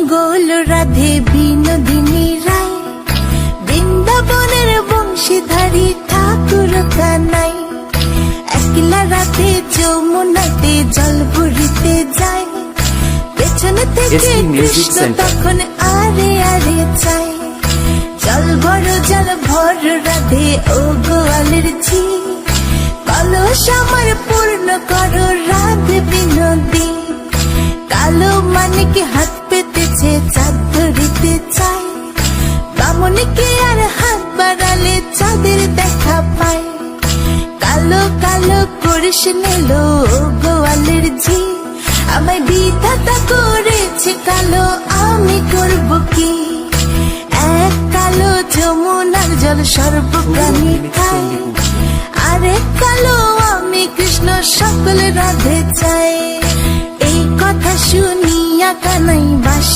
মঙ্গল রাধে বিনোদিনী রায়, বৃন্দাবনের বংশীধারী ঠাকুর কানাই। একলা রাতে যমুনাতে জল ভরিতে যায়, পেছনে থেকে কৃষ্ণ তখন আরে আরে চায়। জল ভর রাধে ও গোয়ালের ঝি, কলস আমার পূর্ণ করো রাধে বিনোদী। কালো মানিকে হাত পেতেছে চাঁদ ধরিতে চায়, বামনিকে আর হাত বাড়ালে চাঁদের দেখা পায়। কালো কালো করিস নিল গোয়ালের ঝি, আমায় বিধাতা করেছে কালো, আমি করব কি? এক কালো যমুনার জল সর্বপ্রাণী খায়, আরেক কালো আমি কৃষ্ণ সকল রাধে চাই। এই কথা শুনিয়া কানাই বাস